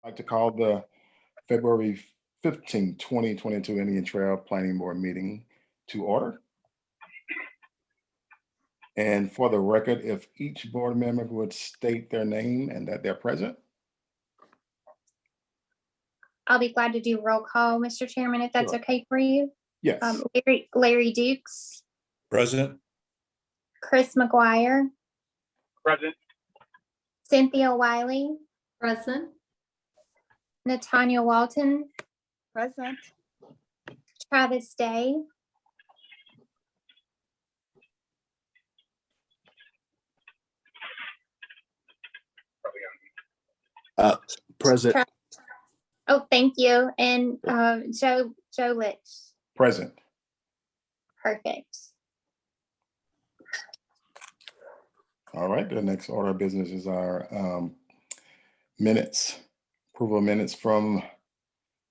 I'd like to call the February 15, 2022 Indian Trail Planning Board meeting to order. And for the record, if each board member would state their name and that they're present. I'll be glad to do roll call, Mr. Chairman, if that's Sure. okay for you. Yes. Larry Dukes, Present. Chris McGuire, Present. Cynthia Wiley, Present. Natanya Walton, Present. Travis Day, Present. oh, thank you, and Joe Litch. Present. Perfect. All right, the next order of business is our minutes, approval of minutes from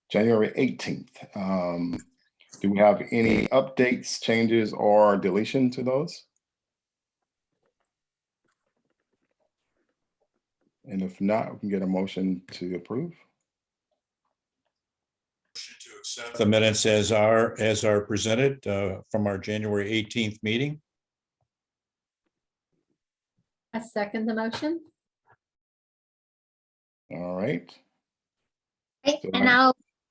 January 18th. Do we have any updates, changes, or deletion to those? And if not, we can get a motion to approve. To accept the minutes as are presented from our January 18th meeting. I second the motion. All right. Okay, So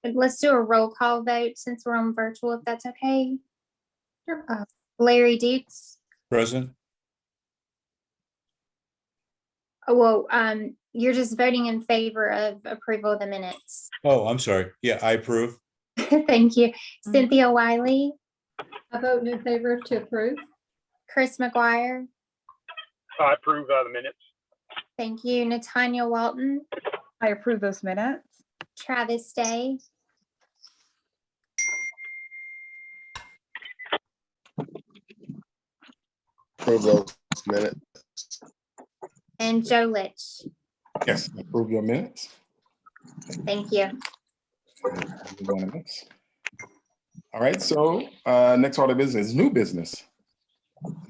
and let's do a roll call vote since we're on virtual, if that's okay. Sure. Larry Dukes. Present. Oh, well, you're just voting in favor of approval of the minutes. Oh, I'm sorry. Yeah, I approve. Thank you. Cynthia Wiley, I vote in favor to approve. Chris McGuire. I approve the minutes. Thank you. Natanya Walton, I approve those minutes. Travis Day, Approve those minutes. and Joe Litch. Yes, approve your minutes. Thank you. All right, so next order of business is new business.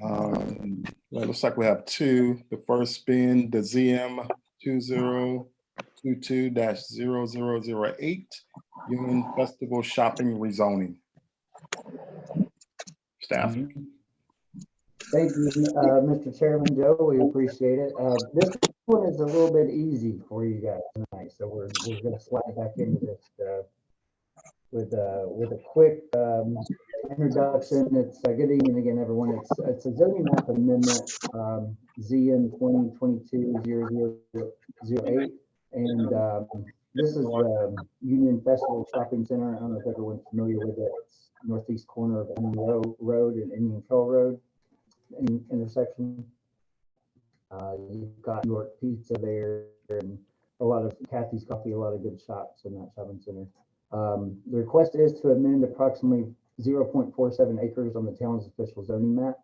Well, it looks like we have two. The first being the ZM 2022-0008 Union Festival Shopping Rezoning. Staff. Thank you, Mr. Chairman Joe. We appreciate it. This one is a little bit easy for you guys tonight, so we're going to slide back into this with a quick introduction. It's good evening again, everyone. It's a zoning map amendment, ZN 2022-0008, and this is the Union Festival Shopping Center. I don't know if everyone's familiar with it. It's northeast corner of Indian Road and Indian Trail Road intersection. You've got New York Pizza there and a lot of Kathy's Coffee, a lot of good shops in that shopping center. The request is to amend approximately 0.47 acres on the town's official zoning map.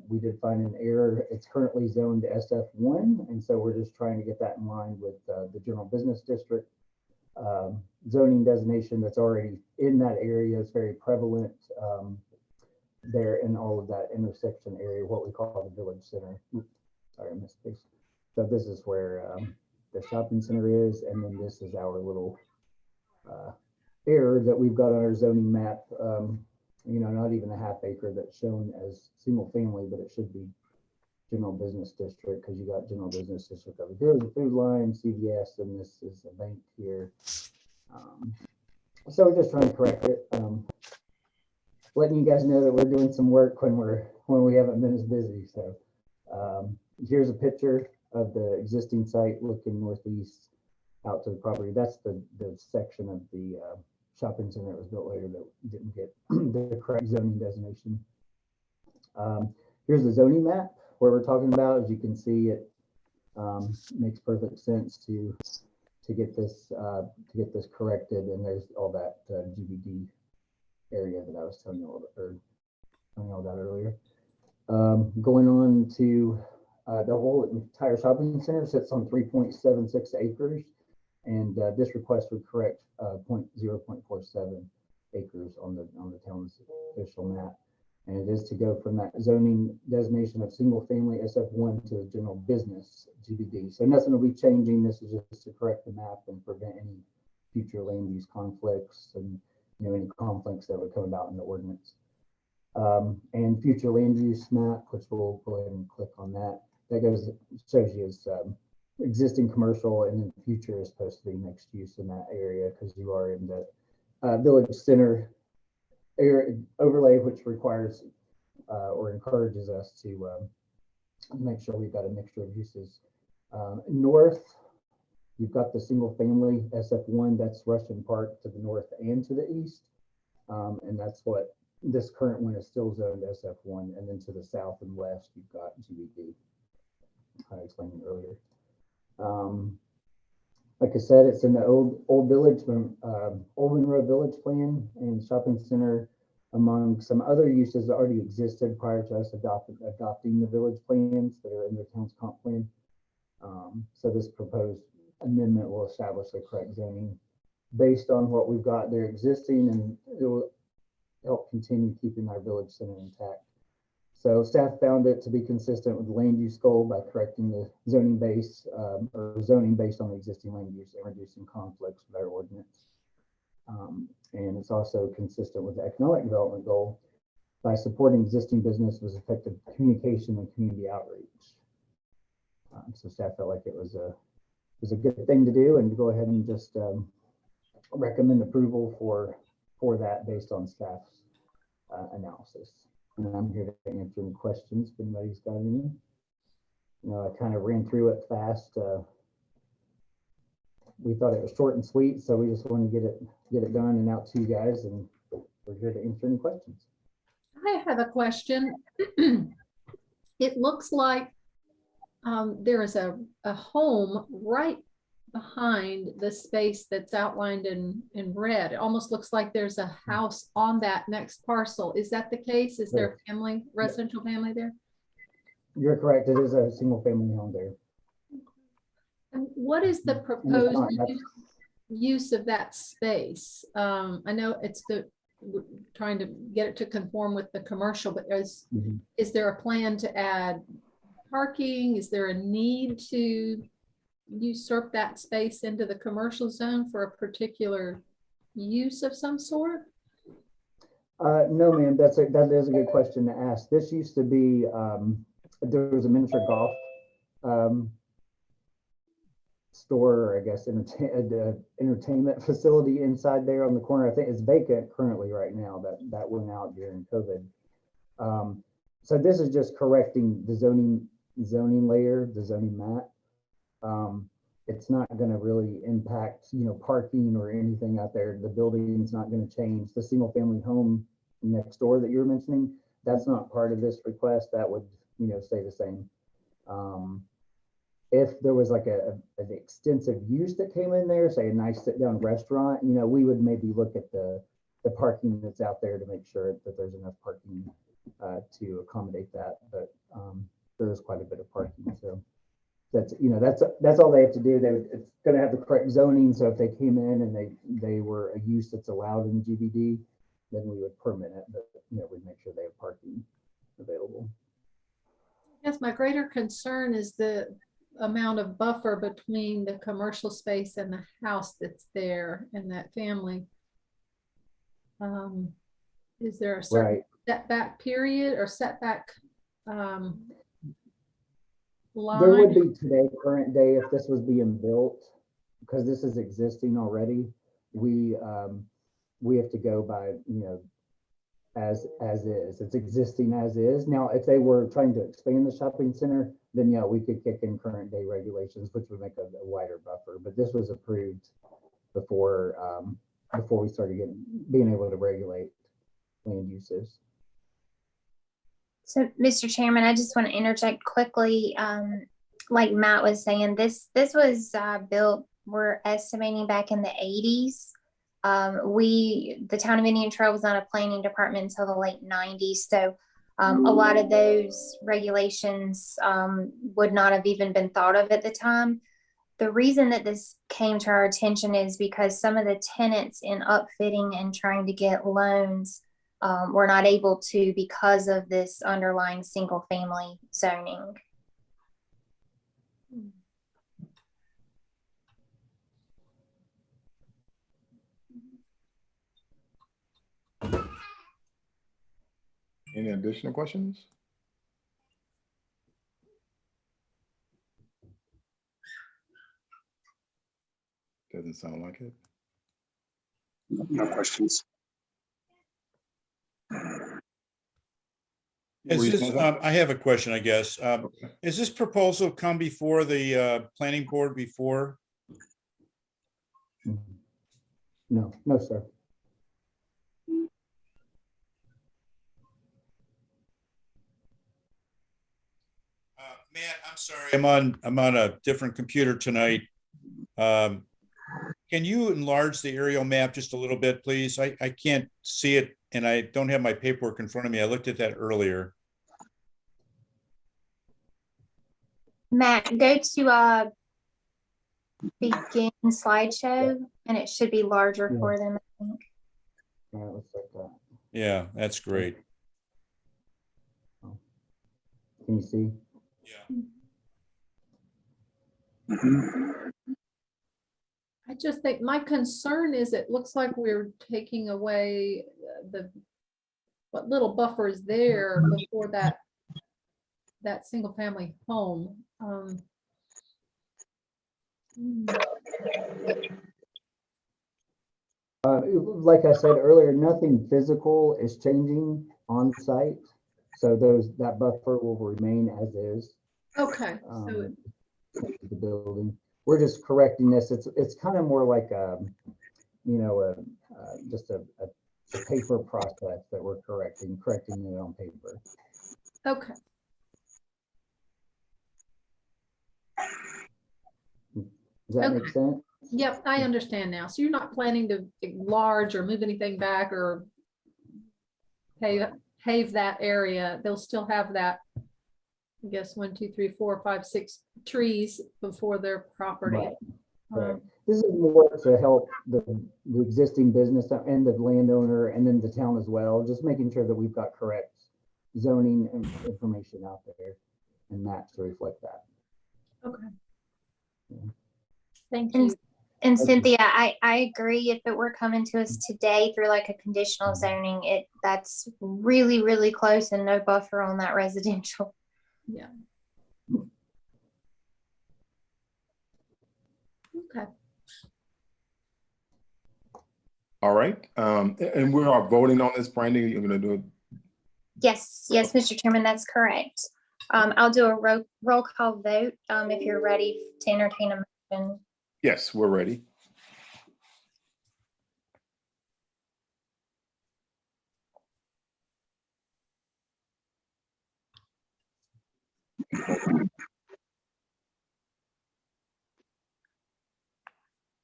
We did find an error. It's currently zoned SF1, and so we're just trying to get that in line with the general business district zoning designation that's already in that area. Is very prevalent there in all of that intersection area, what we call the village center. Oops, sorry, I missed this. So this is where the shopping center is, and then this is our little error that we've got on our zoning map. You know, not even a half acre that's shown as single family, but it should be general business district, because you got general business district over here, the food line, CVS, and this is a bank here. So we're just trying to correct it. Letting you guys know that we're doing some work when we haven't been as busy. So here's a picture of the existing site looking northeast out to the property. That's the section of the shopping center that was built later that didn't get the correct zoning designation. Here's the zoning map where we're talking about. As you can see, it makes perfect sense to get this corrected, and there's all that GBD area that I was telling you about earlier. Going on to the whole entire shopping center sits on 3.76 acres, and this request would correct 0.47 acres on the town's official map. And it is to go from that zoning designation of single family SF1 to the general business GBD. So nothing will be changing. This is just to correct the map and prevent any future land use conflicts and any conflicts that would come about in the ordinance. And future land use map, which we'll go ahead and click on that. That shows you as existing commercial, and then future is supposed to be mixed use in that area because you are in the village center area overlay, which requires or encourages us to make sure we've got a mixture of uses. North, you've got the single family SF1, that's Russian Park to the north and to the east. And that's what this current one is still zoned SF1. And then to the south and west, you've got GBD. I explained it earlier. Like I said, it's in the old village, Old Monroe Village Plan and shopping center, among some other uses that already existed prior to us adopting the village plans that are in the town's comp plan. So this proposed amendment will establish the correct zoning based on what we've got there existing, and it will help continue keeping our village center intact. So staff found it to be consistent with the land use goal by correcting the zoning base or zoning based on the existing land use and reducing conflicts with our ordinance. And it's also consistent with the economic development goal by supporting existing business with effective communication and community outreach. So staff felt like it was a good thing to do, and to go ahead and just recommend approval for that based on staff's analysis. And I'm here to answer any questions if anybody's got any. I kind of ran through it fast. We thought it was short and sweet, so we just want to get it done and out to you guys, and we're here to answer any questions. I have a question. It looks like there is a home right behind the space that's outlined in red. It almost looks like there's a house on that next parcel. Is that the case? Is there a family, residential family there? You're correct. It is a single family home there. And what is the proposed use of that space? I know it's trying to get it to conform with the commercial, but is there a plan to add parking? Is there a need to usurp that space into the commercial zone for a particular use of some sort? No, ma'am, that is a good question to ask. This used to be, there was a miniature golf store, or I guess entertainment facility inside there on the corner. I think it's vacant currently right now. That went out during COVID. So this is just correcting the zoning layer, the zoning map. It's not going to really impact, parking or anything out there. The building's not going to change. The single family home next door that you were mentioning, that's not part of this request. That would, stay the same. If there was like an extensive use that came in there, say a nice sit down restaurant, we would maybe look at the parking that's out there to make sure that there's enough parking to accommodate that. But there is quite a bit of parking. So that's all they have to do. It's going to have the correct zoning. So if they came in and they were a use that's allowed in GBD, then we would permit it. But we'd make sure they have parking available. I guess my greater concern is the amount of buffer between the commercial space and the house that's there in that family. Is there a certain setback period or setback line? There would be today, current day, if this was being built, because this is existing already. We have to go by, as is. It's existing as is. Now, if they were trying to expand the shopping center, then yeah, we could kick in current day regulations, which would make a wider buffer. But this was approved before we started being able to regulate land uses. So, Mr. Chairman, I just want to interject quickly. Like Matt was saying, this was built, we're estimating, back in the 80s. The town of Indian Trail was not a planning department until the late 90s. So a lot of those regulations would not have even been thought of at the time. The reason that this came to our attention is because some of the tenants in upfitting and trying to get loans we're not able to because of this underlying single family zoning. Any additional questions? Doesn't sound like it. No questions. Is Were you this, saying something? I have a question, I guess. Is this proposal come before the planning board before? No, no, sir. Matt, I'm sorry. I'm on a different computer tonight. Can you enlarge the aerial map just a little bit, please? I can't see it and I don't have my paperwork in front of me. I looked at that earlier. Matt, go to begin slideshow and it should be larger Yeah. for them, I think. All right, let's check that. Yeah, that's great. Can you see? Yeah. I just think my concern is it looks like we're taking away what little buffer is there before that single family home. Like I said earlier, nothing physical is changing on site. So that buffer will remain as is. Okay, so The building. We're just correcting this. It's kind of more like just a paper process that we're correcting it on paper. okay. Does that make sense? Yep, I understand now. So you're not planning to enlarge or move anything back or pave that area. They'll still have that, I guess, 1, 2, 3, 4, 5, 6 trees before their property. Right. Right. This is more to help the existing business and the landowner and then the town as well, just making sure that we've got correct zoning and information out there and maps to reflect that. Okay. Yeah. Thank And, you. and Thank you. Cynthia, I agree. If it were coming to us today through like a conditional zoning, that's really, really close and no buffer on that residential. Yeah. Okay. All right. And we are voting on this, Brandy. You're going to do it. Yes, Mr. Chairman, that's correct. I'll do a roll call vote if you're ready to entertain a motion. Yes, we're ready.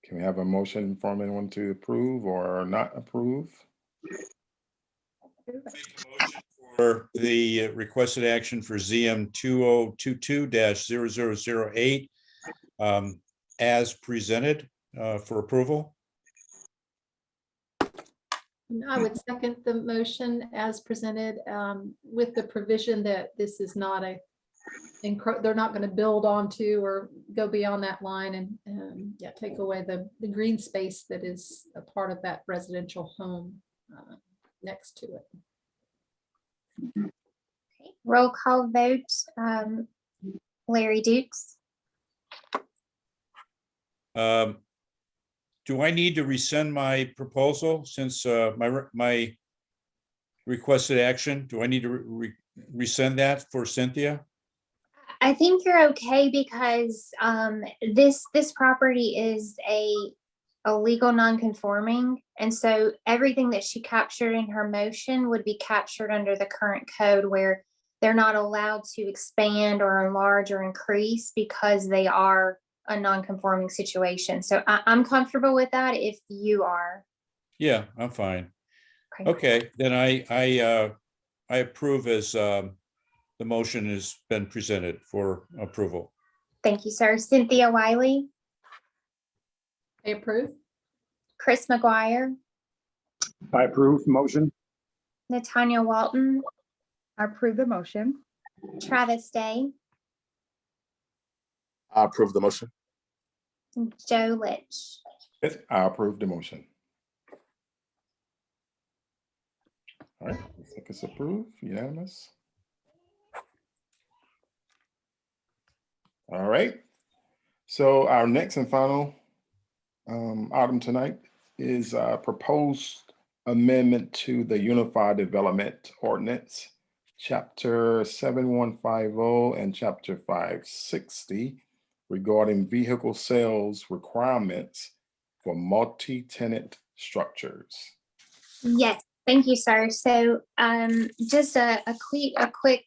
Can we have a motion from anyone to approve or not approve? Make a motion for the requested action for ZM 2022-0008 as presented for approval. I would second the motion as presented with the provision that this is not they're not going to build onto or go beyond that line and take away the green space that is a part of that residential home next to it. Okay. Roll call vote. Larry Dukes. Do I need to rescind my proposal since my requested action? Do I need to rescind that for Cynthia? I think you're okay because this property is a legal non-conforming, and so everything that she captured in her motion would be captured under the current code where they're not allowed to expand or enlarge or increase because they are a non-conforming situation. So I'm comfortable with that if you are. Yeah, I'm fine. Okay, then I approve as the motion has been presented for approval. Thank you, sir. Cynthia Wiley, I approve. Chris McGuire, I approve motion. Natanya Walton, I approve the motion. Travis Day, I approve the motion. Joe Litch. Yes, I approve the motion. All right, looks like it's approved, unanimous. All right, so our next and final item tonight is proposed amendment to the Unified Development Ordinance, Chapter 7150 and Chapter 560 regarding vehicle sales requirements for multi-tenant structures. Yes, thank you, sir. So just a quick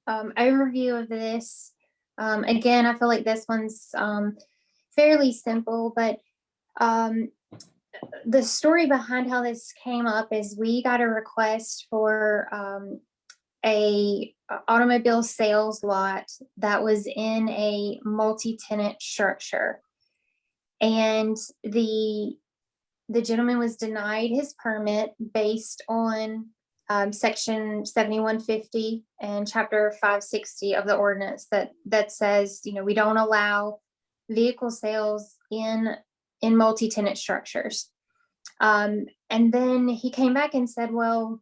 overview of this. Again, I feel like this one's fairly simple, but the story behind how this came up is we got a request for a automobile sales lot that was in a multi-tenant structure. And the gentleman was denied his permit based on section 7150 and chapter 560 of the ordinance that says, you know, we don't allow vehicle sales in multi-tenant structures. And then he came back and said, well,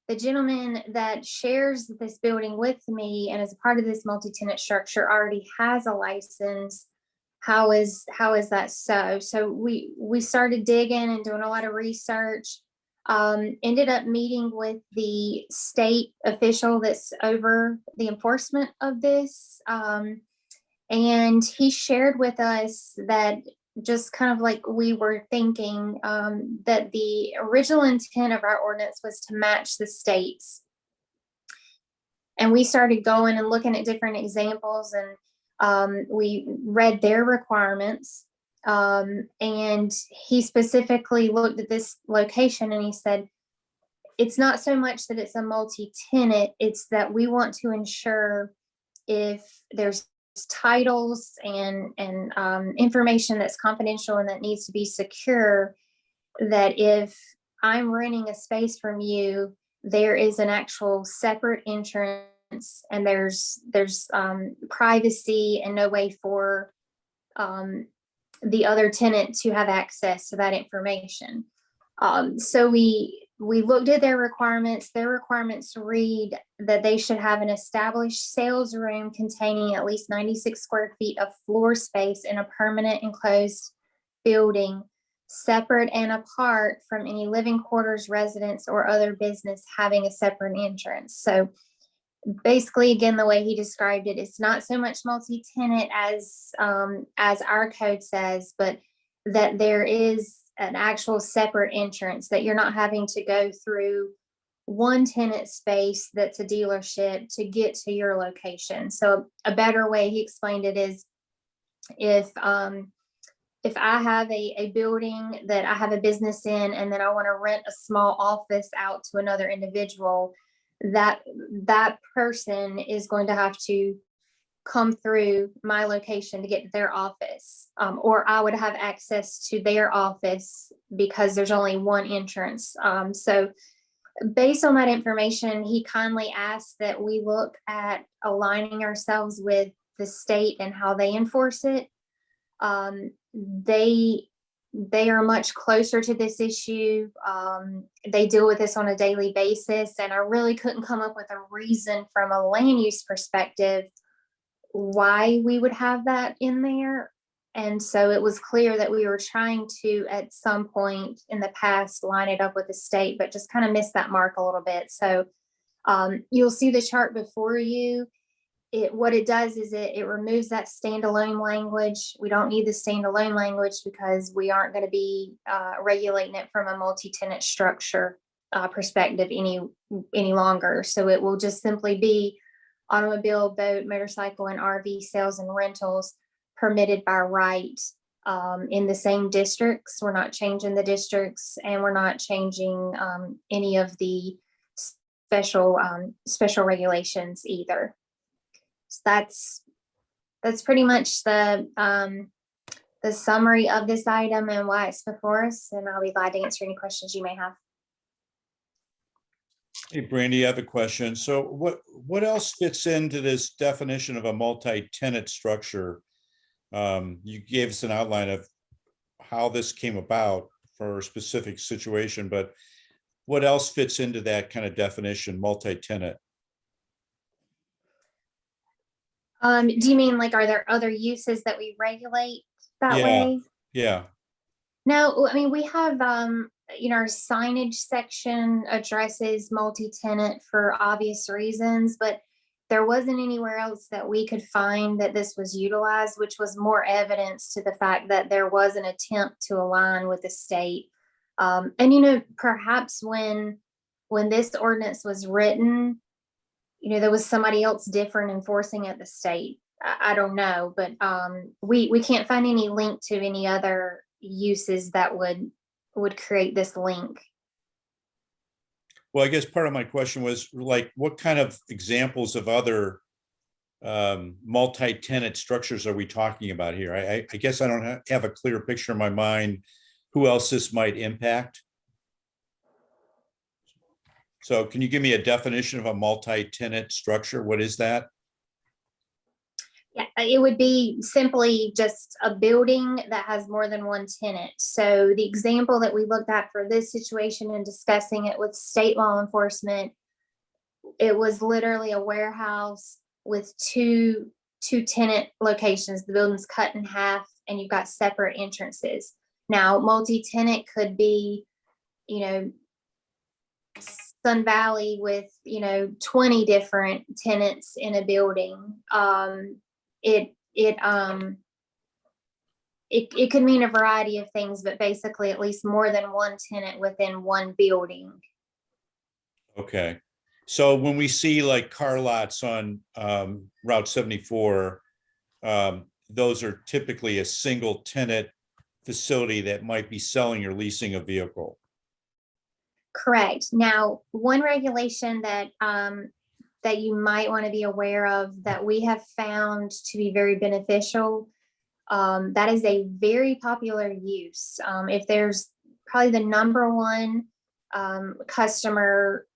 the gentleman that shares this building with me and is a part of this multi-tenant structure already has a license. How is that so? So we started digging and doing a lot of research. Ended up meeting with the state official that's over the enforcement of this. And he shared with us that just kind of like we were thinking, that the original intent of our ordinance was to match the states. And we started going and looking at different examples, and we read their requirements. And he specifically looked at this location and he said, it's not so much that it's a multi-tenant, it's that we want to ensure if there's titles and information that's confidential and that needs to be secure, that if I'm renting a space from you, there is an actual separate entrance and there's privacy and no way for the other tenant to have access to that information. So we looked at their requirements. Their requirements read that they should have an established sales room containing at least 96 square feet of floor space in a permanent enclosed building, separate and apart from any living quarters, residence, or other business having a separate entrance. So basically, again, the way he described it, it's not so much multi-tenant as our code says, but that there is an actual separate entrance, that you're not having to go through one tenant space that's a dealership to get to your location. So a better way he explained it is if I have a building that I have a business in, and then I want to rent a small office out to another individual, that person is going to have to come through my location to get to their office, or I would have access to their office because there's only one entrance. So based on that information, he kindly asked that we look at aligning ourselves with the state and how they enforce it. They are much closer to this issue. They deal with this on a daily basis, and I really couldn't come up with a reason from a land use perspective why we would have that in there. And so it was clear that we were trying to, at some point in the past, line it up with the state, but just kind of missed that mark a little bit. So you'll see the chart before you. What it does is it removes that standalone language. We don't need the standalone language because we aren't going to be regulating it from a multi-tenant structure perspective any longer. So it will just simply be automobile, boat, motorcycle, and RV sales and rentals permitted by right in the same districts. We're not changing the districts, and we're not changing any of the special regulations either. So that's pretty much the summary of this item and why it's before us, and I'll be glad to answer any questions you may have. Hey, Brandy, I have a question. So what else fits into this definition of a multi-tenant structure? You gave us an outline of how this came about for a specific situation, but what else fits into that kind of definition, multi-tenant? Do you mean like, are there other uses that we regulate that Yeah. way? Yeah, No, I mean, we have, our signage section addresses multi-tenant for obvious reasons, but there wasn't anywhere else that we could find that this was utilized, which was more evidence to the fact that there was an attempt to align with the state. And perhaps when this ordinance was written, there was somebody else different enforcing at the state. I don't know, but we can't find any link to any other uses that would create this link. well, I guess part of my question was like, what kind of examples of other multi-tenant structures are we talking about here? I guess I don't have a clear picture in my mind who else this might impact. So can you give me a definition of a multi-tenant structure? What is that? Yeah, it would be simply just a building that has more than one tenant. So the example that we looked at for this situation and discussing it with state law enforcement, it was literally a warehouse with two tenant locations. The building's cut in half and you've got separate entrances. Now, multi-tenant could be, Sun Valley with, 20 different tenants in a building. It could mean a variety of things, but basically at least more than one tenant within one building. Okay, so when we see like car lots on Route 74, those are typically a single tenant facility that might be selling or leasing a vehicle. Correct. Now, one regulation that you might want to be aware of that we have found to be very beneficial, that is a very popular use. If there's probably the number one customer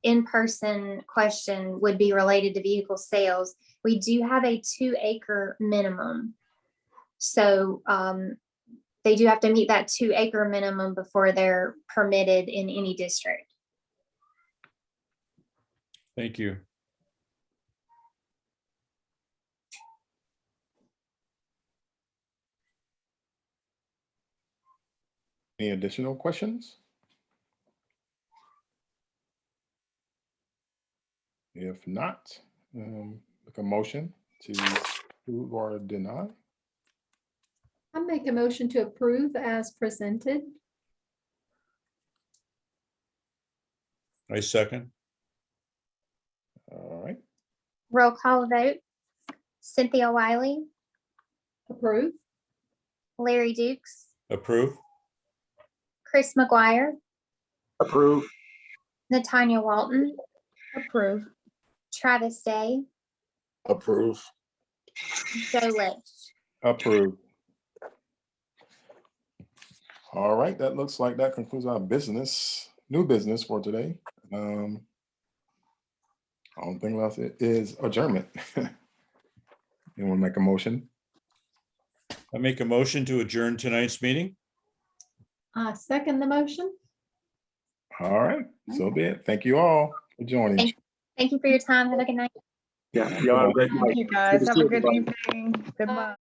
in-person question would be related to vehicle sales. We do have a 2-acre minimum. So they do have to meet that 2-acre minimum before they're permitted in any district. Thank you. Any additional questions? If not, make a motion to approve or deny. I make a motion to approve as presented. I second. All right, Roll call vote. Cynthia Wiley, Approve. Larry Dukes, Approve. Chris McGuire, Approve. Natanya Walton, Approve. Travis Day, Approve. Joe Lynch. approved. All right, that looks like that concludes our new business for today. I don't think else is adjournment. Anyone make a motion? I make a motion to adjourn tonight's meeting. Second the motion. All right, so be it. Thank you all for joining. Thank you for your time. Have a good night. Yeah, y'all have a great night. Thank you, guys. Good to Have see a good everybody. evening. Goodbye.